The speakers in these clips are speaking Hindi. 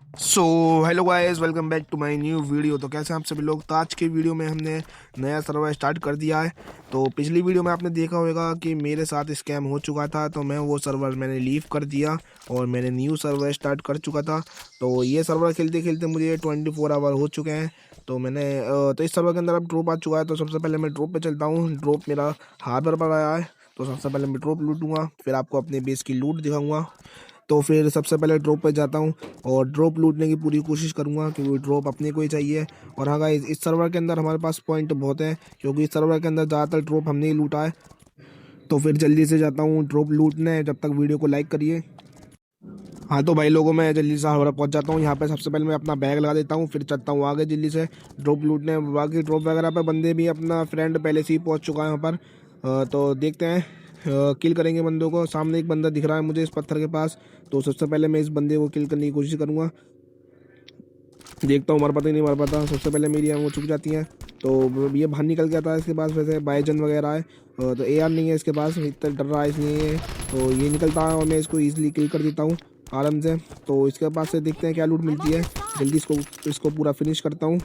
So hello guys, welcome back to my new video. तो कैसे हैं आप सभी लोग। तो आज के वीडियो में हमने नया सर्वर स्टार्ट कर दिया है। तो पिछली वीडियो में आपने देखा होगा कि मेरे साथ स्कैम हो चुका था, तो मैं वो सर्वर मैंने लीव कर दिया और मैंने न्यू सर्वर स्टार्ट कर चुका था। तो ये सर्वर खेलते खेलते मुझे 24 आवर हो चुके हैं। तो तो इस सर्वर के अंदर अब ड्रॉप आ चुका है। तो सबसे पहले मैं ड्रॉप पे चलता हूँ। ड्रॉप मेरा हार्बर पर आया है। तो सबसे पहले मैं ड्रॉप लूटूंगा, फिर आपको अपने बेस की लूट दिखाऊंगा। तो फिर सबसे पहले ड्रॉप पे जाता हूँ और ड्रॉप लूटने की पूरी कोशिश करूँगा, क्योंकि ड्रॉप अपने को ही चाहिए। और हाँ गाइस, इस सर्वर के अंदर हमारे पास पॉइंट बहुत हैं, क्योंकि इस सर्वर के अंदर ज़्यादातर ड्रॉप हमने ही लूटा है। तो फिर जल्दी से जाता हूँ ड्रॉप लूटने। जब तक वीडियो को लाइक करिए। हाँ तो भाई लोगों, मैं जल्दी से हमारा पहुँच जाता हूँ। यहाँ पे सबसे पहले मैं अपना बैग लगा देता हूँ, फिर चलता हूँ आगे जल्दी से ड्रॉप लूटने। बाकी ड्रॉप वगैरह पे बंदे भी, अपना फ्रेंड पहले से ही पहुँच चुका है यहाँ पर। तो देखते हैं, किल करेंगे बंदों को। सामने एक बंदा दिख रहा है मुझे इस पत्थर के पास। तो सबसे पहले मैं इस बंदे को किल करने की कोशिश करूँगा। देखता हूँ मर पाता ही नहीं मर पाता। सबसे पहले मेरी आंखें चुक जाती हैं। तो ये बाहर निकल के आता है। इसके पास वैसे बाईजन वगैरह है, तो AR नहीं है इसके पास, इतना डर रहा है इसलिए। तो ये निकलता है और मैं इसको ईजिली किल कर देता हूँ आराम से। तो इसके पास से देखते हैं क्या लूट मिलती है। जल्दी इसको इसको पूरा फिनिश करता हूँ।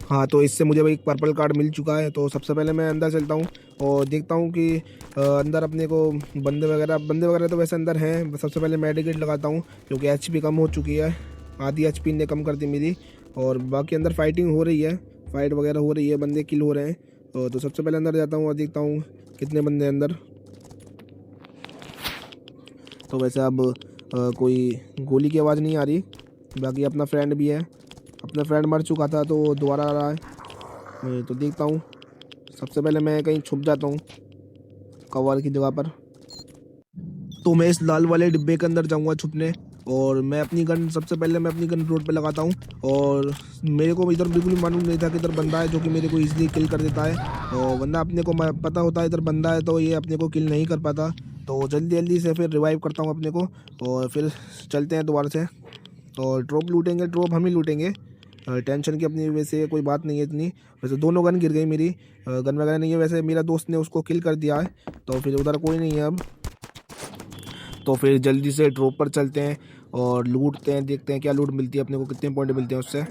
हाँ तो इससे मुझे भाई एक पर्पल कार्ड मिल चुका है। तो सबसे पहले मैं अंदर चलता हूँ और देखता हूँ कि अंदर अपने को बंदे वगैरह तो वैसे अंदर हैं। सबसे पहले मेडिकेट लगाता हूँ, क्योंकि HP कम हो चुकी है। आधी HP ने कम कर दी मेरी। और बाकी अंदर फाइटिंग हो रही है, फाइट वगैरह हो रही है, बंदे किल हो रहे हैं। तो सबसे पहले अंदर जाता हूँ और देखता हूँ कितने बंदे हैं अंदर। तो वैसे अब कोई गोली की आवाज़ नहीं आ रही। बाकी अपना फ्रेंड भी है, अपना फ्रेंड मर चुका था तो वो दोबारा आ रहा है। मैं तो देखता हूँ। सबसे पहले मैं कहीं छुप जाता हूँ कवर की जगह पर। तो मैं इस लाल वाले डिब्बे के अंदर जाऊँगा छुपने। और मैं अपनी गन, सबसे पहले मैं अपनी गन रोड पे लगाता हूँ। और मेरे को इधर बिल्कुल भी मालूम नहीं था कि इधर बंदा है, जो कि मेरे को इजीली किल कर देता है। और वरना अपने को पता होता है इधर बंदा है, तो ये अपने को किल नहीं कर पाता। तो जल्दी जल्दी से फिर रिवाइव करता हूँ अपने को, और फिर चलते हैं दोबारा से। और ड्रॉप लूटेंगे, ड्रॉप हम ही लूटेंगे। टेंशन की अपनी वैसे कोई बात नहीं है इतनी। वैसे दोनों गन गिर गई मेरी। गन वगैरह नहीं है, वैसे मेरा दोस्त ने उसको किल कर दिया है। तो फिर उधर कोई नहीं है अब। तो फिर जल्दी से ड्रॉप पर चलते हैं और लूटते हैं, देखते हैं क्या लूट मिलती है अपने को, कितने पॉइंट मिलते हैं उससे।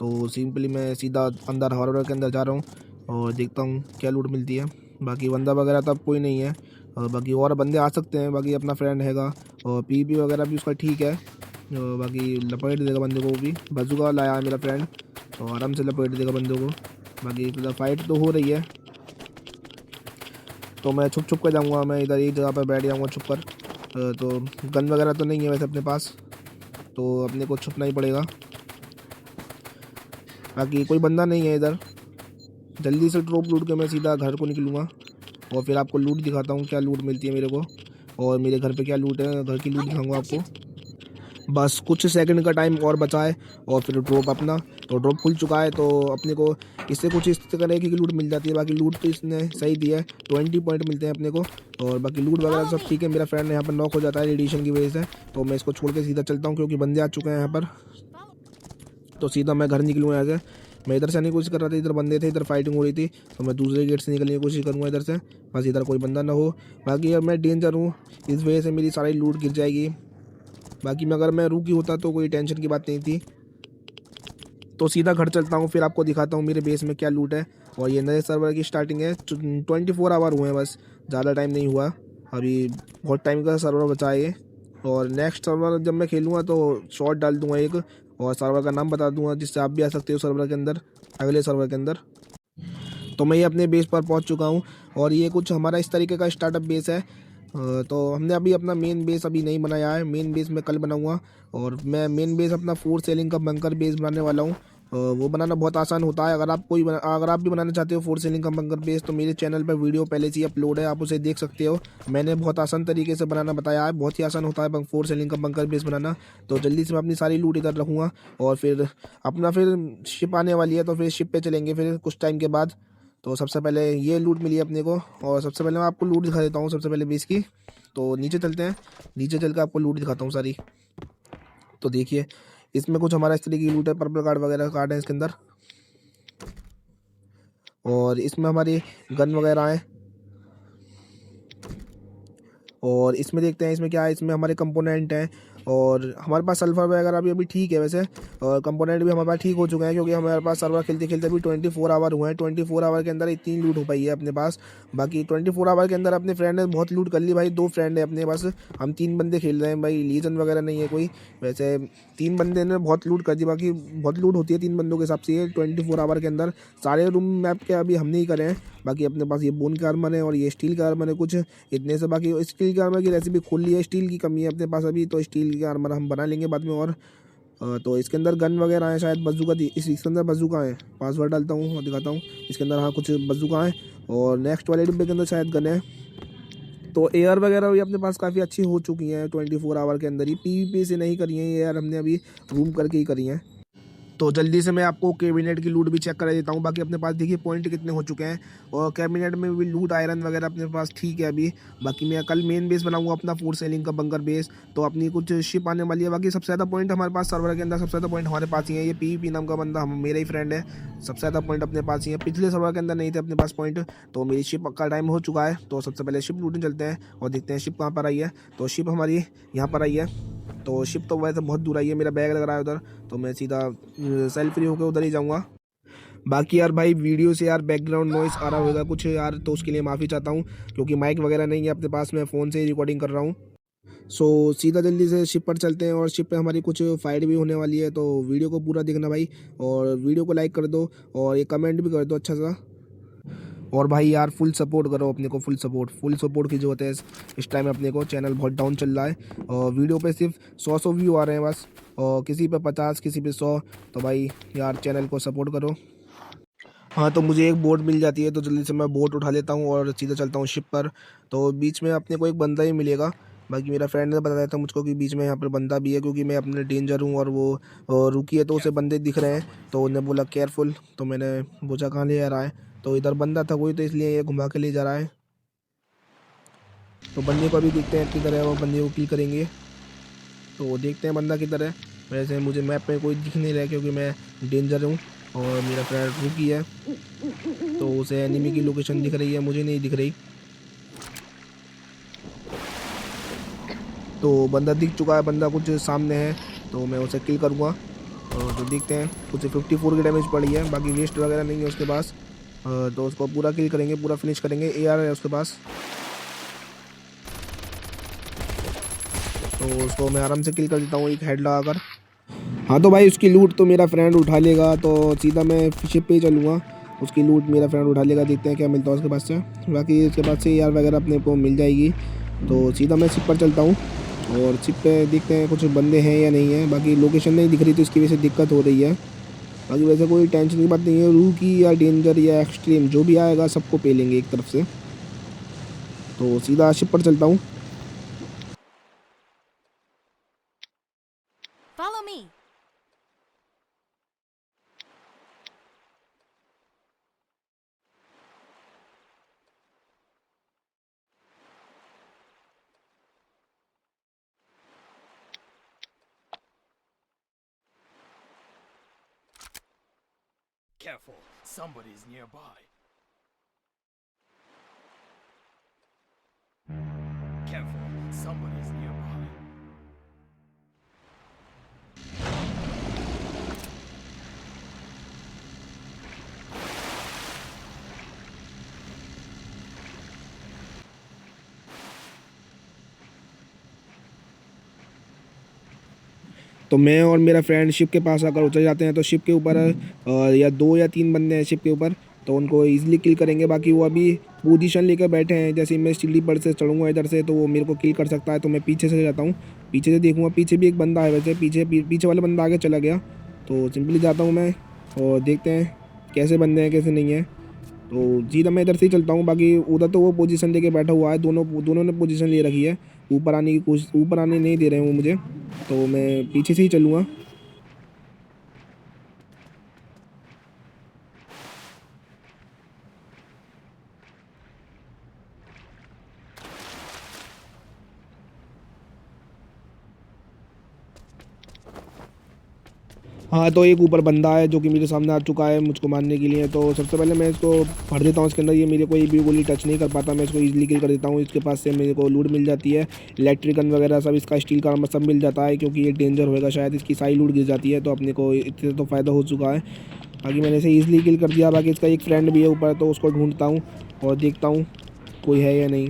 तो सिंपली मैं सीधा अंदर हॉरर के अंदर जा रहा हूँ और देखता हूँ क्या लूट मिलती है। बाकी बंदा वगैरह तो अब कोई नहीं है, और बाकी और बंदे आ सकते हैं। बाकी अपना फ्रेंड हैगा और PvP वगैरह भी उसका ठीक है। और बाकी लपेट देगा बंदे को, वो भी बजुका लाया है मेरा फ्रेंड, तो आराम से लपेट देगा बंदे को। बाकी इधर फाइट तो हो रही है। तो मैं छुप छुप कर जाऊँगा, मैं इधर एक जगह पर बैठ जाऊँगा छुप कर। तो गन वगैरह तो नहीं है वैसे अपने पास, तो अपने को छुपना ही पड़ेगा। बाकी कोई बंदा नहीं है इधर। जल्दी से ड्रॉप लूट के मैं सीधा घर को निकलूँगा और फिर आपको लूट दिखाता हूँ क्या लूट मिलती है मेरे को, और मेरे घर पे क्या लूट है, घर की लूट दिखाऊंगा आपको। बस कुछ सेकंड का टाइम और बचा है और फिर ड्रॉप अपना, तो ड्रॉप खुल चुका है। तो अपने को इससे कुछ इस तरह की लूट मिल जाती है। बाकी लूट तो इसने सही दी है, 20 पॉइंट मिलते हैं अपने को। और बाकी लूट वगैरह सब ठीक है। मेरा फ्रेंड यहाँ पर नॉक हो जाता है रेडिएशन की वजह से, तो मैं इसको छोड़ के सीधा चलता हूँ, क्योंकि बंदे आ चुके हैं यहाँ पर। तो सीधा मैं घर निकलूँगा यहाँ से। मैं इधर से आने की कोशिश कर रहा था, इधर बंदे थे, इधर फाइटिंग हो रही थी, तो मैं दूसरे गेट से निकलने की कोशिश करूँगा इधर से, बस इधर कोई बंदा ना हो। बाकी अब मैं डेंजर हूँ, इस वजह से मेरी सारी लूट गिर जाएगी। बाकी मैं, अगर मैं रुकी होता तो कोई टेंशन की बात नहीं थी। तो सीधा घर चलता हूँ, फिर आपको दिखाता हूँ मेरे बेस में क्या लूट है। और ये नए सर्वर की स्टार्टिंग है, 24 आवर हुए हैं बस, ज़्यादा टाइम नहीं हुआ अभी, बहुत टाइम का सर्वर बचा है ये। और नेक्स्ट सर्वर जब मैं खेलूँगा तो शॉर्ट डाल दूँगा एक, और सर्वर का नाम बता दूँगा, जिससे आप भी आ सकते हो सर्वर के अंदर, अगले सर्वर के अंदर। तो मैं ये अपने बेस पर पहुंच चुका हूं, और ये कुछ हमारा इस तरीके का स्टार्टअप बेस है। तो हमने अभी अपना मेन बेस अभी नहीं बनाया है, मेन बेस मैं कल बनाऊंगा। और मैं मेन बेस अपना 4 सेलिंग का बंकर बेस बनाने वाला हूँ। वो बनाना बहुत आसान होता है। अगर आप भी बनाना चाहते हो 4 सेलिंग का बंकर बेस, तो मेरे चैनल पर वीडियो पहले से ही अपलोड है, आप उसे देख सकते हो। मैंने बहुत आसान तरीके से बनाना बताया है, बहुत ही आसान होता है 4 सेलिंग का बंकर बेस बनाना। तो जल्दी से मैं अपनी सारी लूट इधर रखूँगा, और फिर अपना फिर शिप आने वाली है, तो फिर शिप पे चलेंगे फिर कुछ टाइम के बाद। तो सबसे पहले ये लूट मिली अपने को, और सबसे पहले मैं आपको लूट दिखा देता हूँ सबसे पहले बेस की। तो नीचे चलते हैं, नीचे चल के आपको लूट दिखाता हूँ सारी। तो देखिए, इसमें कुछ हमारा इस तरीके की लूट है, पर्पल कार्ड वगैरह कार्ड है इसके अंदर। और इसमें हमारी गन वगैरह है, और इसमें देखते हैं इसमें क्या है। इसमें हमारे कंपोनेंट हैं और हमारे पास सल्फर वगैरह भी अभी ठीक है वैसे, और कंपोनेंट भी हमारे पास ठीक हो चुके हैं, क्योंकि हमारे पास सर्वर खेलते खेलते भी 24 आवर हुए हैं। 24 आवर के अंदर इतनी लूट हो पाई है अपने पास। बाकी 24 आवर के अंदर अपने फ्रेंड ने बहुत लूट कर ली भाई। 2 फ्रेंड है अपने पास, हम 3 बंदे खेल रहे हैं भाई, लीजन वगैरह नहीं है कोई। वैसे 3 बंदे ने बहुत लूट कर दी। बाकी बहुत लूट होती है 3 बंदों के हिसाब से ये 24 आवर के अंदर। सारे रूम मैप के अभी हमने ही करे हैं। बाकी अपने पास ये बोन का आर्मर है और ये स्टील का आर्मर है कुछ इतने से। बाकी स्टील के आर्मर की रेसिपी खोल ली है, स्टील की कमी है अपने पास अभी, तो स्टील के आर्मर हम बना लेंगे बाद में। और तो इसके अंदर गन वगैरह है शायद, बज्जूका इसके अंदर बज्जूका है। पासवर्ड डालता हूँ और दिखाता हूँ। इसके अंदर हाँ कुछ बज्जूका है और नेक्स्ट वाले डिब्बे के अंदर शायद गन है। तो एयर वगैरह भी अपने पास काफ़ी अच्छी हो चुकी हैं 24 आवर के अंदर ही। पीवीपी से नहीं करी है ये यार, हमने अभी रूम करके ही करी हैं। तो जल्दी से मैं आपको कैबिनेट की लूट भी चेक करा देता हूँ। बाकी अपने पास देखिए पॉइंट कितने हो चुके हैं और कैबिनेट में भी लूट आयरन वगैरह अपने पास ठीक है अभी। बाकी मैं कल मेन बेस बनाऊंगा अपना 4 सेलिंग का बंकर बेस, तो अपनी कुछ शिप आने वाली है। बाकी सबसे ज़्यादा पॉइंट हमारे पास सर्वर के अंदर, सबसे ज़्यादा पॉइंट हमारे पास ही है। ये पीवीपी नाम का बंदा हम मेरा ही फ्रेंड है, सबसे ज़्यादा पॉइंट अपने पास ही है। पिछले सर्वर के अंदर नहीं थे अपने पास पॉइंट। तो मेरी शिप का टाइम हो चुका है, तो सबसे पहले शिप लूटने चलते हैं और देखते हैं शिप कहाँ पर आई है। तो शिप हमारी यहाँ पर आई है। तो शिप तो वैसे बहुत दूर आई है, मेरा बैग लग रहा है उधर, तो मैं सीधा सेल्फ फ्री होकर उधर ही जाऊँगा। बाकी यार भाई वीडियो से यार बैकग्राउंड नॉइस आ रहा होगा कुछ यार, तो उसके लिए माफ़ी चाहता हूँ, क्योंकि माइक वगैरह नहीं है अपने पास, मैं फ़ोन से ही रिकॉर्डिंग कर रहा हूँ। सो सीधा जल्दी से शिप पर चलते हैं और शिप पे हमारी कुछ फाइट भी होने वाली है। तो वीडियो को पूरा देखना भाई, और वीडियो को लाइक कर दो और ये कमेंट भी कर दो अच्छा सा। और भाई यार फुल सपोर्ट करो अपने को, फुल सपोर्ट की जरूरत है इस टाइम अपने को। चैनल बहुत डाउन चल रहा है और वीडियो पे सिर्फ 100 व्यू आ रहे हैं बस, और किसी पे 50 किसी पे 100। तो भाई यार चैनल को सपोर्ट करो। हाँ तो मुझे एक बोट मिल जाती है, तो जल्दी से मैं बोट उठा लेता हूँ और सीधा चलता हूँ शिप पर। तो बीच में अपने को एक बंदा ही मिलेगा। बाकी मेरा फ्रेंड ने बताया था मुझको कि बीच में यहाँ पर बंदा भी है, क्योंकि मैं अपने डेंजर हूँ और वो रुकी है तो उसे बंदे दिख रहे हैं, तो उन्हें बोला केयरफुल। तो मैंने पूछा कहाँ ले जा रहा है, तो इधर बंदा था कोई, तो इसलिए ये घुमा के ले जा रहा है। तो बंदे को अभी देखते हैं किधर है, वो बंदे को किल करेंगे। तो देखते हैं बंदा किधर है। वैसे मुझे मैप में कोई दिख नहीं रहा है, क्योंकि मैं डेंजर हूँ और मेरा फ्रेंड रुकी है, तो उसे एनिमी की लोकेशन दिख रही है, मुझे नहीं दिख रही। तो बंदा दिख चुका है, बंदा कुछ सामने है, तो मैं उसे किल करूँगा। तो देखते हैं, उसे 54 की डैमेज पड़ी है, बाकी वेस्ट वगैरह नहीं है उसके पास। तो उसको पूरा किल करेंगे, पूरा फिनिश करेंगे। AR है उसके पास, तो उसको मैं आराम से किल कर देता हूँ एक हेड लगाकर। हाँ तो भाई उसकी लूट तो मेरा फ्रेंड उठा लेगा, तो सीधा मैं शिप पे ही चलूँगा। उसकी लूट मेरा फ्रेंड उठा लेगा, देखते हैं क्या मिलता है उसके पास से। बाकी उसके पास से AR वगैरह अपने को मिल जाएगी। तो सीधा मैं शिप पर चलता हूँ और शिप पे देखते हैं कुछ बंदे हैं या नहीं है। बाकी लोकेशन नहीं दिख रही, तो इसकी वजह से दिक्कत हो रही है। बाकी वैसे कोई टेंशन की बात नहीं है, रू की या डेंजर या एक्सट्रीम जो भी आएगा सबको पे लेंगे एक तरफ से। तो सीधा शिप पर चलता हूँ। Follow me. Careful, somebody's nearby. Careful, somebody's nearby. तो मैं और मेरा फ्रेंड शिप के पास आकर उतर जाते हैं। तो शिप के ऊपर या 2 या 3 बंदे हैं शिप के ऊपर, तो उनको इजीली किल करेंगे। बाकी वो अभी पोजीशन लेकर बैठे हैं, जैसे मैं सीढ़ी पर से चढ़ूंगा इधर से, तो वो मेरे को किल कर सकता है। तो मैं पीछे से जाता हूँ, पीछे से देखूंगा, पीछे भी एक बंदा है वैसे, पीछे वाला बंदा आगे चला गया। तो सिंपली जाता हूँ मैं और देखते हैं कैसे बंदे हैं कैसे नहीं है। तो सीधा मैं इधर से ही चलता हूँ। बाकी उधर तो वो पोजीशन लेके बैठा हुआ है, दोनों ने पोजीशन ले रखी है। ऊपर आने नहीं दे रहे हैं वो मुझे, तो मैं पीछे से ही चलूँगा। हाँ, तो एक ऊपर बंदा है जो कि मेरे सामने आ चुका है मुझको मारने के लिए। तो सबसे पहले मैं इसको भर देता हूँ इसके अंदर। ये मेरे को एक भी गोली टच नहीं कर पाता, मैं इसको इजीली किल कर देता हूँ। इसके पास से मेरे को लूट मिल जाती है, इलेक्ट्रिक गन वगैरह सब, इसका स्टील का आर्मर सब मिल जाता है, क्योंकि ये डेंजर होएगा शायद, इसकी सारी लूट गिर जाती है। तो अपने को इससे तो फ़ायदा हो चुका है। बाकी मैंने इसे ईजिली किल कर दिया। बाकी इसका एक फ्रेंड भी है ऊपर, तो उसको ढूंढता हूँ और देखता हूँ कोई है या नहीं।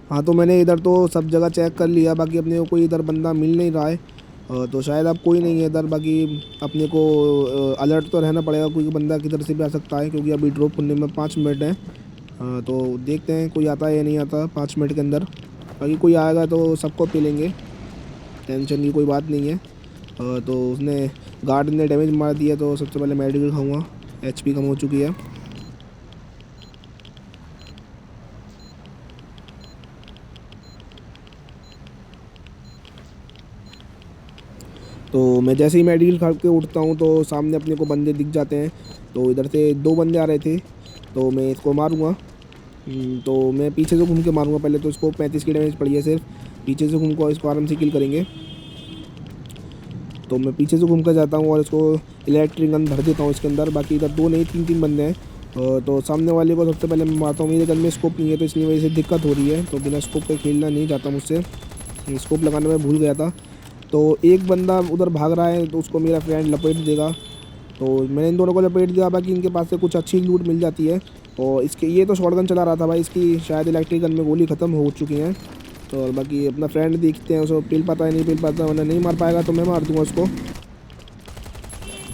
हाँ, तो मैंने इधर तो सब जगह चेक कर लिया, बाकी अपने को कोई इधर बंदा मिल नहीं रहा है। तो शायद अब कोई नहीं है इधर। बाकी अपने को अलर्ट तो रहना पड़ेगा, कोई बंदा किधर से भी आ सकता है, क्योंकि अभी ड्रॉप खुलने में 5 मिनट हैं। तो देखते हैं कोई आता है या नहीं आता 5 मिनट के अंदर। बाकी कोई आएगा तो सबको पी लेंगे, टेंशन की कोई बात नहीं है। तो उसने गार्ड ने डैमेज मार दिया, तो सबसे पहले मेडिकल खाऊँगा, HP कम हो चुकी है। तो मैं जैसे ही मेडिकल खा के उठता हूँ तो सामने अपने को बंदे दिख जाते हैं। तो इधर से 2 बंदे आ रहे थे, तो मैं इसको मारूंगा। तो मैं पीछे से घूम के मारूंगा पहले। तो इसको 35 की डैमेज पड़ी है सिर्फ, पीछे से घूम कर इसको आराम से किल करेंगे। तो मैं पीछे से घूम कर जाता हूँ और इसको इलेक्ट्रिक गन भर देता हूँ इसके अंदर। बाकी इधर 2 नहीं 3 बंदे हैं। तो सामने वाले को सबसे पहले मैं मारता हूँ। मेरे गन में स्कोप नहीं है, तो इसलिए वजह से दिक्कत हो रही है। तो बिना स्कोप पे खेलना नहीं जाता मुझसे, स्कोप लगाना मैं भूल गया था। तो एक बंदा उधर भाग रहा है, तो उसको मेरा फ्रेंड लपेट देगा। तो मैंने इन दोनों को लपेट दिया। बाकी इनके पास से कुछ अच्छी लूट मिल जाती है। और इसके ये तो शॉटगन चला रहा था भाई, इसकी शायद इलेक्ट्रिक गन में गोली ख़त्म हो चुकी हैं। तो बाकी अपना फ्रेंड देखते हैं, उसको पिल पाता है नहीं पिल पाता, वरना नहीं मार पाएगा तो मैं मार दूंगा उसको।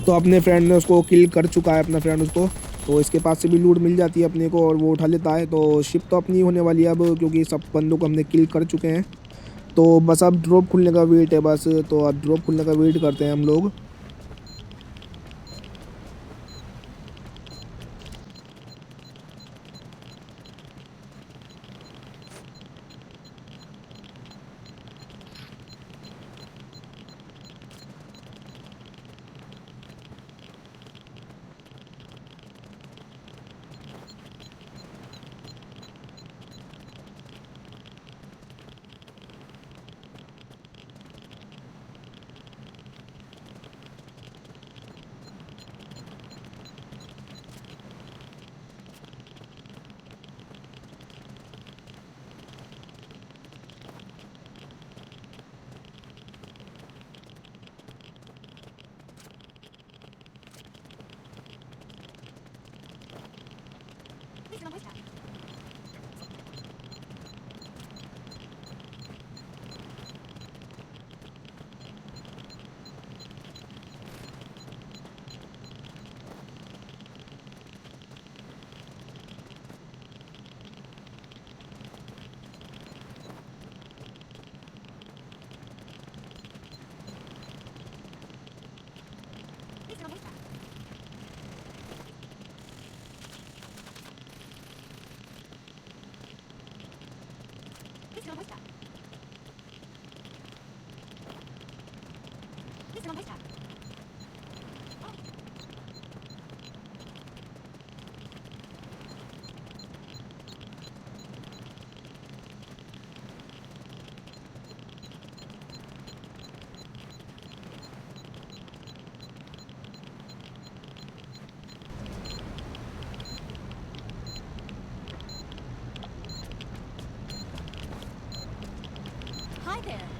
तो अपने फ्रेंड ने उसको किल कर चुका है, अपना फ्रेंड उसको। तो इसके पास से भी लूट मिल जाती है अपने को और वो उठा लेता है। तो शिप तो अपनी होने वाली है अब, क्योंकि सब बंदों को हमने किल कर चुके हैं। तो बस अब ड्रॉप खुलने का वेट है बस। तो अब ड्रॉप खुलने का वेट करते हैं हम लोग।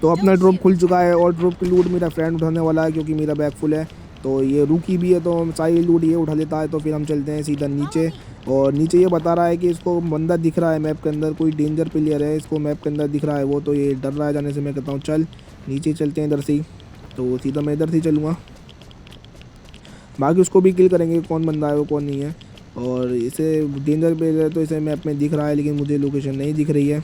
तो अपना ड्रॉप खुल चुका है और ड्रॉप की लूट मेरा फ्रेंड उठाने वाला है, क्योंकि मेरा बैग फुल है। तो ये रुकी भी है, तो हम सारी लूट ये उठा लेता है। तो फिर हम चलते हैं सीधा नीचे। और नीचे ये बता रहा है कि इसको बंदा दिख रहा है मैप के अंदर, कोई डेंजर प्लेयर है, इसको मैप के अंदर दिख रहा है वो। तो ये डर रहा है जाने से। मैं कहता हूँ चल नीचे चलते हैं इधर से ही। तो सीधा मैं इधर से चलूँगा। बाकी उसको भी किल करेंगे, कौन बंदा है वो कौन नहीं है। और इसे डेंजर प्लेयर है तो इसे मैप में दिख रहा है, लेकिन मुझे लोकेशन नहीं दिख रही है।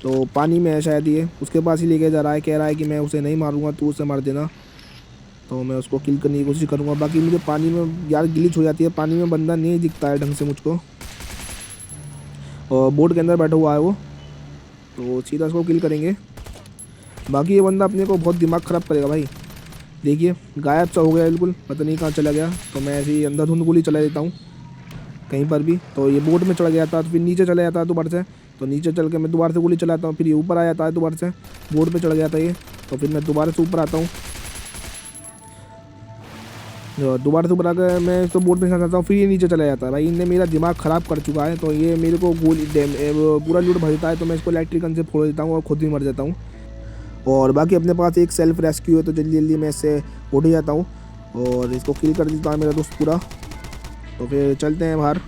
तो पानी में है शायद, ये उसके पास ही लेके जा रहा है, कह रहा है कि मैं उसे नहीं मारूंगा, तू उसे मार देना। तो मैं उसको किल करने की कोशिश करूंगा। बाकी मुझे पानी में यार ग्लिच हो जाती है, पानी में बंदा नहीं दिखता है ढंग से मुझको। और बोट के अंदर बैठा हुआ है वो, तो सीधा उसको किल करेंगे। बाकी ये बंदा अपने को बहुत दिमाग ख़राब करेगा भाई। देखिए गायब सा हो गया बिल्कुल, पता नहीं कहाँ चला गया। तो मैं ऐसे ही अंधाधुंध गोली चला देता हूँ कहीं पर भी। तो ये बोट में चढ़ गया था, तो फिर नीचे चला जाता है दोबारा से। तो नीचे चल के मैं दोबारा से गोली चलाता हूँ, फिर ये ऊपर आ जाता है दोबारा से, बोट पे चढ़ गया था ये। तो फिर मैं दोबारा से ऊपर आता हूँ, दोबारा से ऊपर आकर मैं इसको बोट में चढ़ाता हूँ, फिर ये नीचे चला जाता है। भाई इनने मेरा दिमाग ख़राब कर चुका है। तो ये मेरे को गोली पूरा लूट भर देता है। तो मैं इसको इलेक्ट्रिक गन से फोड़ देता हूँ और खुद भी मर जाता हूँ। और बाकी अपने पास एक सेल्फ रेस्क्यू है, तो जल्दी जल्दी मैं इससे उठ जाता हूँ और इसको किल कर देता है मेरा दोस्त पूरा। तो फिर चलते हैं बाहर।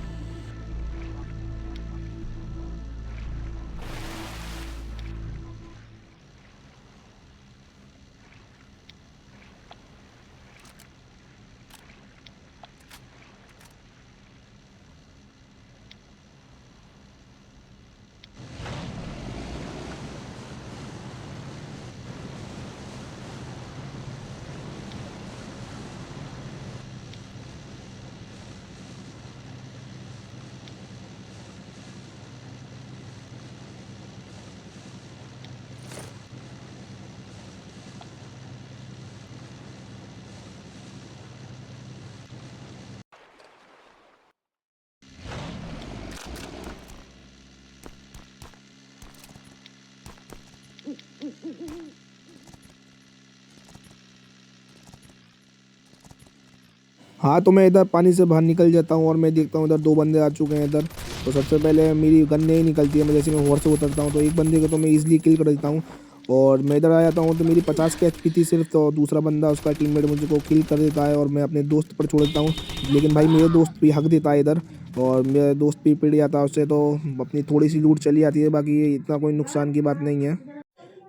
हाँ, तो मैं इधर पानी से बाहर निकल जाता हूँ और मैं देखता हूँ इधर 2 बंदे आ चुके हैं इधर। तो सबसे पहले मेरी गन नहीं निकलती है, मैं जैसे मैं हॉर्स से उतरता हूँ तो एक बंदे को तो मैं इजीली किल कर देता हूँ। और मैं इधर आ जाता हूँ तो मेरी 50 की एचपी थी सिर्फ। तो दूसरा बंदा उसका टीममेट मुझे को किल कर देता है और मैं अपने दोस्त पर छोड़ देता हूँ। लेकिन भाई मेरे दोस्त भी हक देता है इधर, और मेरा दोस्त भी पिट जाता है उससे। तो अपनी थोड़ी सी लूट चली जाती है, बाकी ये इतना कोई नुकसान की बात नहीं है।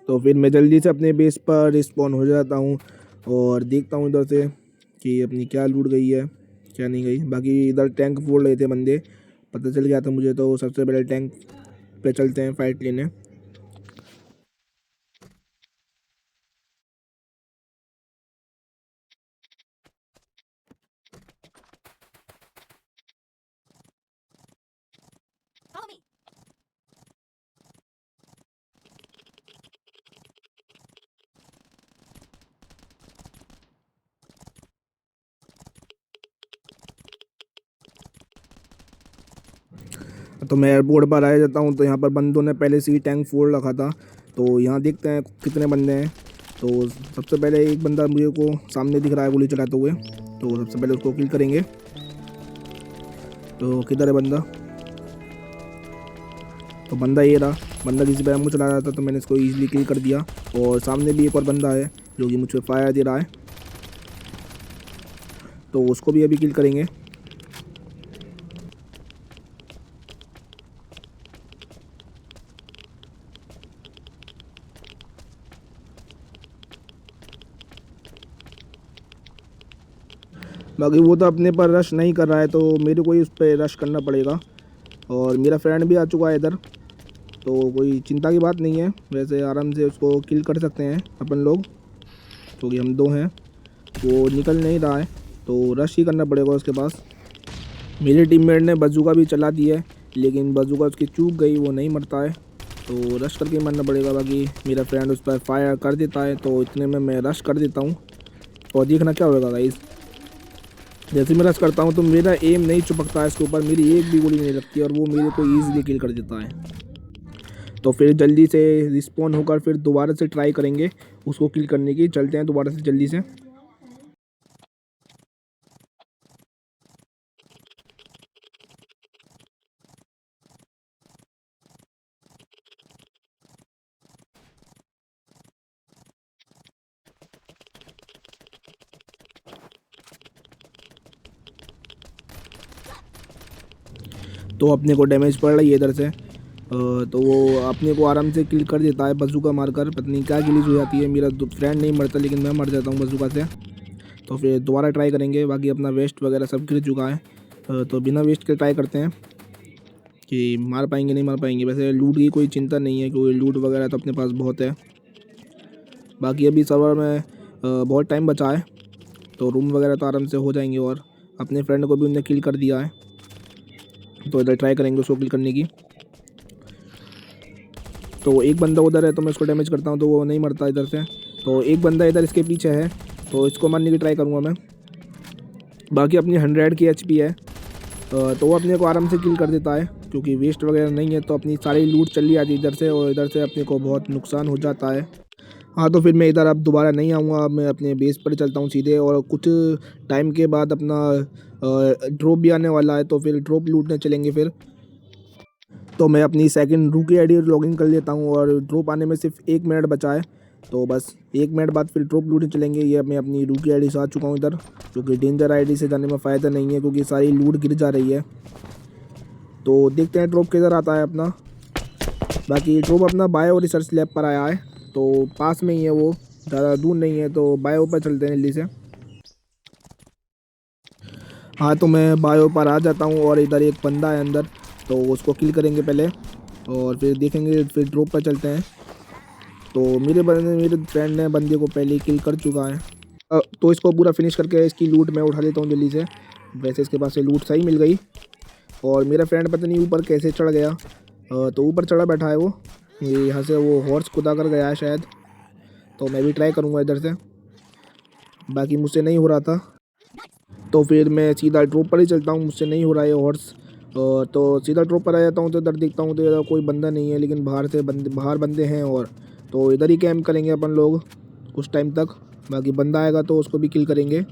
तो फिर मैं जल्दी से अपने बेस पर रिस्पॉन हो जाता हूँ और देखता हूँ इधर से कि अपनी क्या लूट गई है क्या नहीं गई। बाकी इधर टैंक फोड़ रहे थे बंदे, पता चल गया था मुझे। तो सबसे पहले टैंक पे चलते हैं फाइट लेने। Follow me. तो मैं एयरपोर्ट पर आ जाता हूँ। तो यहाँ पर बंदों ने पहले से ही टैंक फोड़ रखा था। तो यहाँ देखते हैं कितने बंदे हैं। तो सबसे पहले एक बंदा मुझे को सामने दिख रहा है गोली चलाते हुए, तो सबसे पहले उसको किल करेंगे। तो किधर है बंदा? तो बंदा ये रहा। बंदा किसी पर मुझे चला रहा था, तो मैंने इसको ईजिली किल कर दिया। और सामने भी एक और बंदा है जो कि मुझे फायर दे रहा है, तो उसको भी अभी किल करेंगे। बाकी वो तो अपने पर रश नहीं कर रहा है, तो मेरे को ही उस पर रश करना पड़ेगा। और मेरा फ्रेंड भी आ चुका है इधर, तो कोई चिंता की बात नहीं है। वैसे आराम से उसको किल कर सकते हैं अपन लोग, क्योंकि हम 2 हैं। वो निकल नहीं रहा है, तो रश ही करना पड़ेगा उसके पास। मेरे टीममेट ने बजूका भी चला दी है, लेकिन बजूका उसकी चूक गई, वो नहीं मरता है, तो रश करके मरना पड़ेगा। बाकी मेरा फ्रेंड उस पर फायर कर देता है, तो इतने में मैं रश कर देता हूँ और देखना क्या होगा गाइस। जैसे मैं रश करता हूँ तो मेरा एम नहीं चिपकता है इसके ऊपर, मेरी एक भी गोली नहीं लगती और वो मेरे को ईजिली किल कर देता है। तो फिर जल्दी से रिस्पॉन होकर फिर दोबारा से ट्राई करेंगे उसको किल करने की। चलते हैं दोबारा से जल्दी से। तो अपने को डैमेज पड़ रही है इधर से, तो वो अपने को आराम से किल कर देता है बजूका मारकर। पता नहीं क्या गिलीज हो जाती है, मेरा फ्रेंड नहीं मरता लेकिन मैं मर जाता हूँ बजूका से। तो फिर दोबारा ट्राई करेंगे। बाकी अपना वेस्ट वगैरह सब गिर चुका है, तो बिना वेस्ट के ट्राई करते हैं कि मार पाएंगे नहीं मार पाएंगे। वैसे लूट की कोई चिंता नहीं है, क्योंकि लूट वगैरह तो अपने पास बहुत है। बाकी अभी सर्वर में बहुत टाइम बचा है, तो रूम वगैरह तो आराम से हो जाएंगे। और अपने फ्रेंड को भी उनने किल कर दिया है, तो इधर ट्राई करेंगे उसको किल करने की। तो एक बंदा उधर है तो मैं उसको डैमेज करता हूँ तो वो नहीं मरता इधर से। तो एक बंदा इधर इसके पीछे है तो इसको मारने की ट्राई करूँगा मैं। बाकी अपनी 100 की HP है तो वो अपने को आराम से किल कर देता है क्योंकि वेस्ट वगैरह नहीं है। तो अपनी सारी लूट चली जाती है इधर से और इधर से अपने को बहुत नुकसान हो जाता है। हाँ तो फिर मैं इधर अब दोबारा नहीं आऊँगा, अब मैं अपने बेस पर चलता हूँ सीधे। और कुछ टाइम के बाद अपना ड्रॉप भी आने वाला है तो फिर ड्रॉप लूटने चलेंगे फिर। तो मैं अपनी सेकंड रूकी आईडी लॉगिन कर लेता हूँ और ड्रॉप आने में सिर्फ 1 मिनट बचा है तो बस 1 मिनट बाद फिर ड्रॉप लूटने चलेंगे। ये मैं अपनी रूकी आईडी से आ चुका हूँ इधर क्योंकि डेंजर आईडी से जाने में फ़ायदा नहीं है क्योंकि सारी लूट गिर जा रही है। तो देखते हैं ड्रॉप किधर आता है अपना। बाकी ड्रॉप अपना बायो रिसर्च लैब पर आया है तो पास में ही है, वो ज़्यादा दूर नहीं है। तो बायो पर चलते हैं जल्दी से। हाँ तो मैं बायो पर आ जाता हूँ और इधर एक बंदा है अंदर तो उसको किल करेंगे पहले और फिर देखेंगे, फिर ड्रॉप पर चलते हैं। तो मेरे फ्रेंड ने बंदे को पहले ही किल कर चुका है। तो इसको पूरा फिनिश करके इसकी लूट मैं उठा लेता हूँ जल्दी से। वैसे इसके पास से लूट सही मिल गई और मेरा फ्रेंड पता नहीं ऊपर कैसे चढ़ गया। तो ऊपर चढ़ा बैठा है वो, यहाँ से वो हॉर्स कुदा कर गया है शायद। तो मैं भी ट्राई करूँगा इधर से, बाकी मुझसे नहीं हो रहा था तो फिर मैं सीधा ड्रॉप पर ही चलता हूँ। मुझसे नहीं हो रहा है हॉर्स तो सीधा ड्रॉप पर आ जाता हूँ। तो इधर देखता हूँ तो इधर कोई बंदा नहीं है लेकिन बाहर बंदे हैं और तो इधर ही कैंप करेंगे अपन लोग कुछ टाइम तक। बाकी बंदा आएगा तो उसको भी किल करेंगे।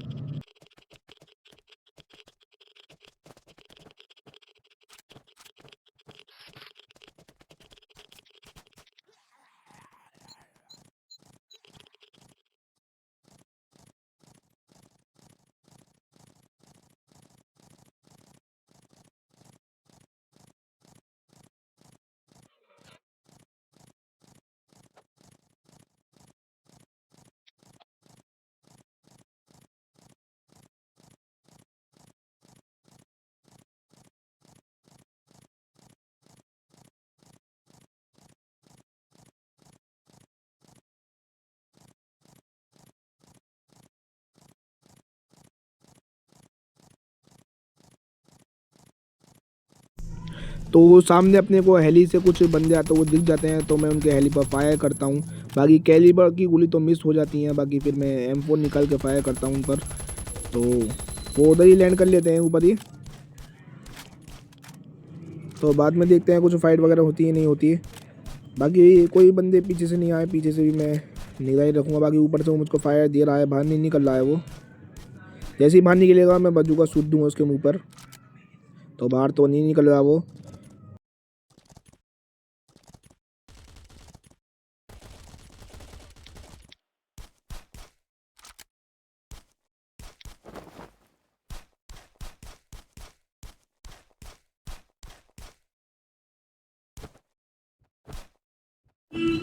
तो सामने अपने को हेली से कुछ बंदे आते वो दिख जाते हैं तो मैं उनके हेली पर फायर करता हूँ। बाकी कैलिबर की गोली तो मिस हो जाती हैं, बाकी फिर मैं M4 निकाल के फायर करता हूँ उन पर। तो वो उधर ही लैंड कर लेते हैं ऊपर ही। तो बाद में देखते हैं कुछ फाइट वगैरह होती है नहीं होती है। बाकी कोई बंदे पीछे से नहीं आए, पीछे से भी मैं निगाह ही रखूँगा। बाकी ऊपर से वो मुझको फायर दे रहा है, बाहर नहीं निकल रहा है वो। जैसे ही बाहर निकलेगा मैं बाजू सूट दूँगा उसके मुँह पर। तो बाहर तो नहीं निकल रहा वो।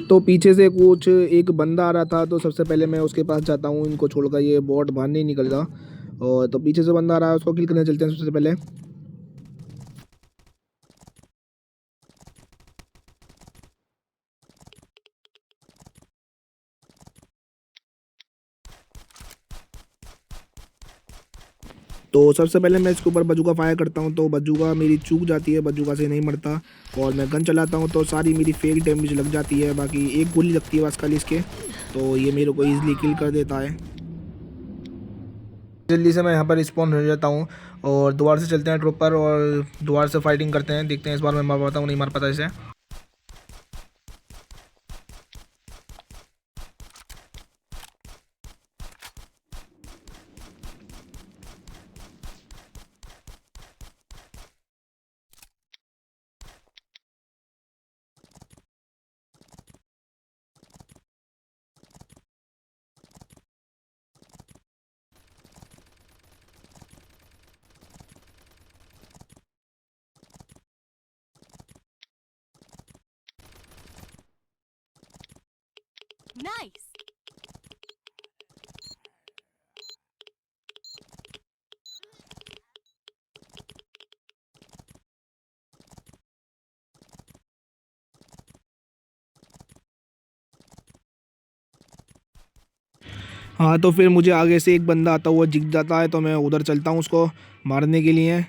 तो पीछे से कुछ एक बंदा आ रहा था तो सबसे पहले मैं उसके पास जाता हूँ, इनको छोड़कर। ये बॉट बाहर नहीं निकल रहा और तो पीछे से बंदा आ रहा है, उसको किल करने चलते हैं सबसे पहले। तो सबसे पहले मैं इसके ऊपर बजूका फायर करता हूँ तो बजूका मेरी चूक जाती है, बजूका से नहीं मरता। और मैं गन चलाता हूँ तो सारी मेरी फेक डैमेज लग जाती है। बाकी एक गोली लगती है बस खाली इसके, तो ये मेरे को ईजिली किल कर देता है। जल्दी से मैं यहाँ पर रिस्पॉन्ड हो जाता हूँ और दोबारा से चलते हैं ड्रॉप पर और दोबारा से फाइटिंग करते हैं। देखते हैं इस बार मैं मार पाता हूँ नहीं मार पाता इसे। Nice. हाँ तो फिर मुझे आगे से एक बंदा आता हुआ दिख जाता है तो मैं उधर चलता हूँ उसको मारने के लिए।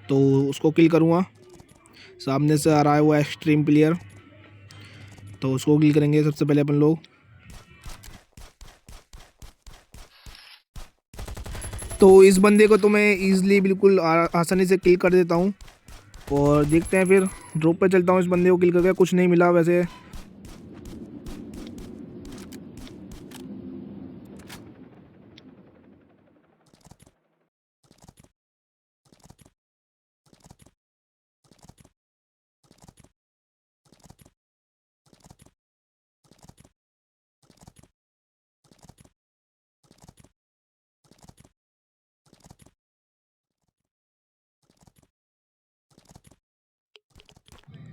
तो उसको किल करूँगा। सामने से आ रहा है वो एक्सट्रीम प्लेयर। तो उसको किल करेंगे सबसे पहले अपन लोग। तो इस बंदे को तो मैं ईज़िली बिल्कुल आसानी से किल कर देता हूँ। और देखते हैं फिर ड्रॉप पे चलता हूँ, इस बंदे को किल करके। कुछ नहीं मिला वैसे।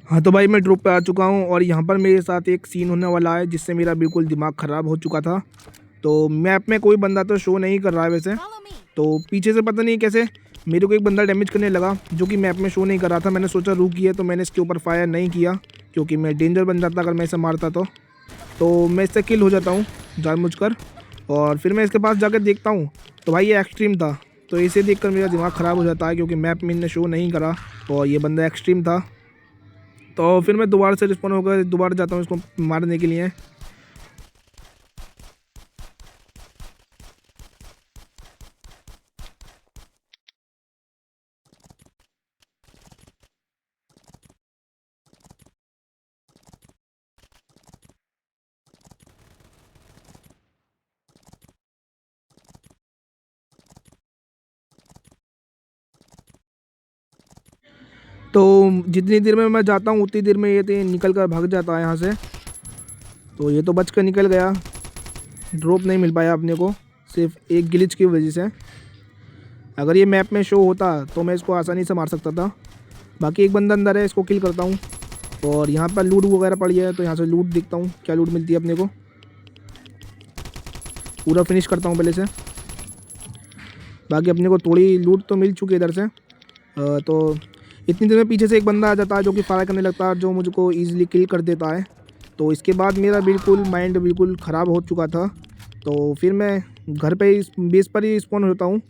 हाँ तो भाई मैं ड्रॉप पे आ चुका हूँ और यहाँ पर मेरे साथ एक सीन होने वाला है जिससे मेरा बिल्कुल दिमाग ख़राब हो चुका था। तो मैप में कोई बंदा तो शो नहीं कर रहा है वैसे। तो पीछे से पता नहीं कैसे मेरे को एक बंदा डैमेज करने लगा जो कि मैप में शो नहीं कर रहा था। मैंने सोचा रुकी है, तो मैंने इसके ऊपर फायर नहीं किया क्योंकि मैं डेंजर बन जाता अगर मैं इसे मारता तो मैं इससे किल हो जाता हूँ जानबूझकर। और फिर मैं इसके पास जाकर देखता हूँ तो भाई ये एक्सट्रीम था। तो इसे देखकर मेरा दिमाग ख़राब हो जाता है क्योंकि मैप में इनने शो नहीं करा और ये बंदा एक्सट्रीम था। तो फिर मैं दोबारा से रिस्पॉन्ड होकर दोबारा जाता हूँ इसको मारने के लिए। तो जितनी देर में मैं जाता हूँ उतनी देर में ये निकल कर भाग जाता है यहाँ से। तो ये तो बच कर निकल गया, ड्रॉप नहीं मिल पाया अपने को सिर्फ एक ग्लिच की वजह से। अगर ये मैप में शो होता तो मैं इसको आसानी से मार सकता था। बाकी एक बंदा अंदर है, इसको किल करता हूँ। और यहाँ पर लूट वगैरह पड़ी है तो यहाँ से लूट देखता हूँ क्या लूट मिलती है अपने को। पूरा फिनिश करता हूँ पहले से। बाकी अपने को थोड़ी लूट तो मिल चुकी है इधर से। तो इतनी देर में पीछे से एक बंदा आ जाता है जो कि फायर करने लगता है, जो मुझको ईज़िली किल कर देता है। तो इसके बाद मेरा बिल्कुल माइंड बिल्कुल ख़राब हो चुका था। तो फिर मैं घर पे ही बेस पर ही स्पॉन होता हूँ।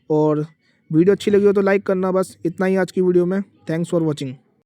और वीडियो अच्छी लगी हो तो लाइक करना, बस इतना ही आज की वीडियो में। Thanks for watching.